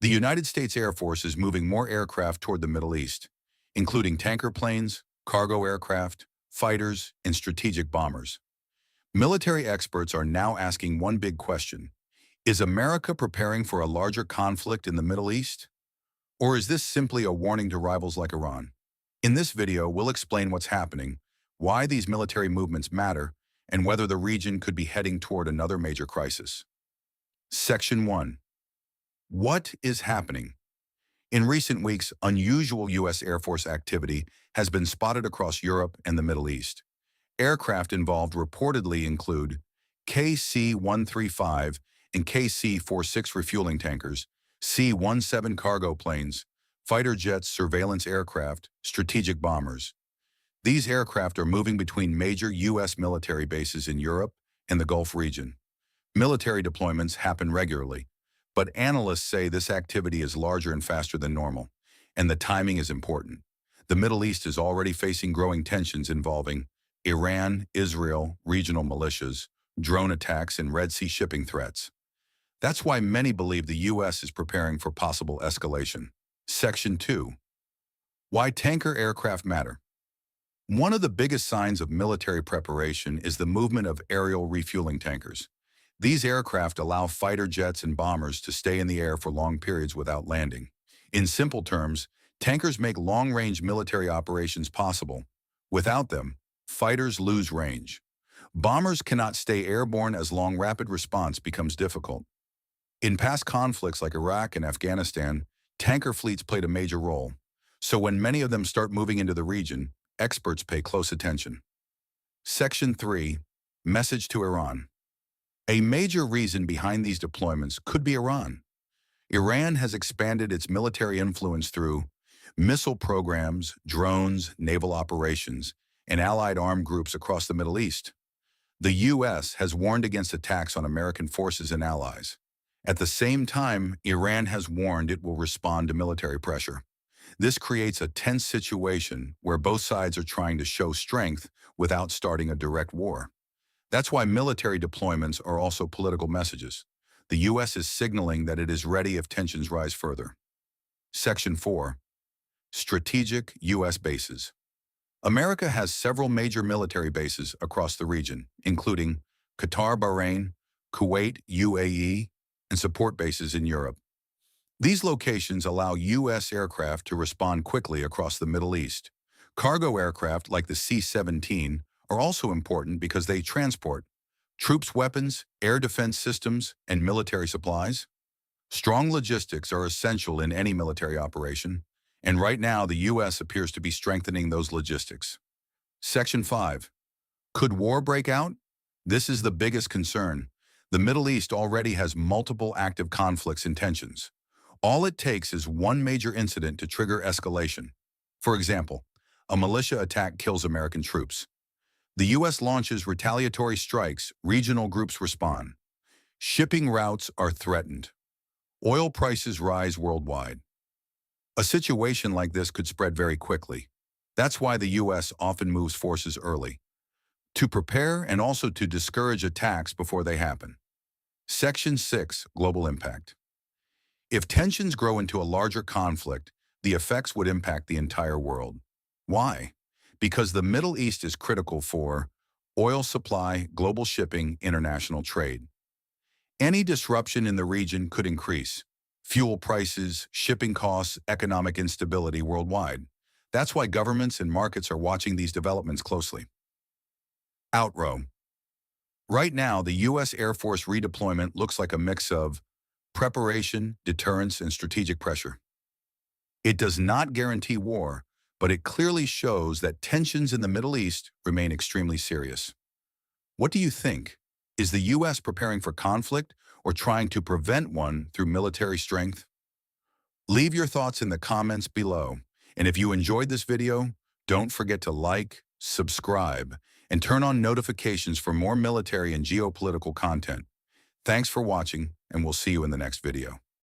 The United States Air Force is moving more aircraft toward the Middle East, including tanker planes, cargo aircraft, fighters, and strategic bombers. Military experts are now asking one big question. Is America preparing for a larger conflict in the Middle East? Or is this simply a warning to rivals like Iran? In this video, we'll explain what's happening, why these military movements matter, and whether the region could be heading toward another major crisis. Section 1. What is happening? In recent weeks, unusual U.S. Air Force activity has been spotted across Europe and the Middle East. Aircraft involved reportedly include KC-135 and KC-46 refueling tankers, C-17 cargo planes, fighter jets, surveillance aircraft, strategic bombers. These aircraft are moving between major U.S. military bases in Europe and the Gulf region. Military deployments happen regularly, but analysts say this activity is larger and faster than normal, and the timing is important. The Middle East is already facing growing tensions involving Iran, Israel, regional militias, drone attacks, and Red Sea shipping threats. That's why many believe the U.S. is preparing for possible escalation. Section 2. Why tanker aircraft matter. One of the biggest signs of military preparation is the movement of aerial refueling tankers. These aircraft allow fighter jets and bombers to stay in the air for long periods without landing. In simple terms, tankers make long-range military operations possible. Without them, fighters lose range. Bombers cannot stay airborne as long. Rapid response becomes difficult. In past conflicts like Iraq and Afghanistan, tanker fleets played a major role. So when many of them start moving into the region, experts pay close attention. Section 3. Message to Iran. A major reason behind these deployments could be Iran. Iran has expanded its military influence through missile programs, drones, naval operations, and allied armed groups across the Middle East. The U.S. has warned against attacks on American forces and allies. At the same time, Iran has warned it will respond to military pressure. This creates a tense situation where both sides are trying to show strength without starting a direct war. That's why military deployments are also political messages. The U.S. is signaling that it is ready if tensions rise further. Section 4. Strategic U.S. bases. America has several major military bases across the region, including Qatar, Bahrain, Kuwait, UAE, and support bases in Europe. These locations allow U.S. aircraft to respond quickly across the Middle East. Cargo aircraft like the C-17 are also important because they transport troops, weapons, air defense systems, and military supplies. Strong logistics are essential in any military operation, and right now the U.S. appears to be strengthening those logistics. Section 5. Could war break out? This is the biggest concern. The Middle East already has multiple active conflicts and tensions. All it takes is one major incident to trigger escalation. For example, a militia attack kills American troops. The U.S. launches retaliatory strikes, regional groups respond. Shipping routes are threatened. Oil prices rise worldwide. A situation like this could spread very quickly. That's why the U.S. often moves forces early, to prepare and also to discourage attacks before they happen. Section 6. Global impact. If tensions grow into a larger conflict, the effects would impact the entire world. Why? Because the Middle East is critical for oil supply, global shipping, international trade. Any disruption in the region could increase fuel prices, shipping costs, economic instability worldwide. That's why governments and markets are watching these developments closely. Outrow. Right now, the U.S. Air Force redeployment looks like a mix of preparation, deterrence, and strategic pressure. It does not guarantee war, but it clearly shows that tensions in the Middle East remain extremely serious. What do you think? Is the U.S. preparing for conflict or trying to prevent one through military strength? Leave your thoughts in the comments below. And if you enjoyed this video, don't forget to like, subscribe, and turn on notifications for more military and geopolitical content. Thanks for watching, and we'll see you in the next video.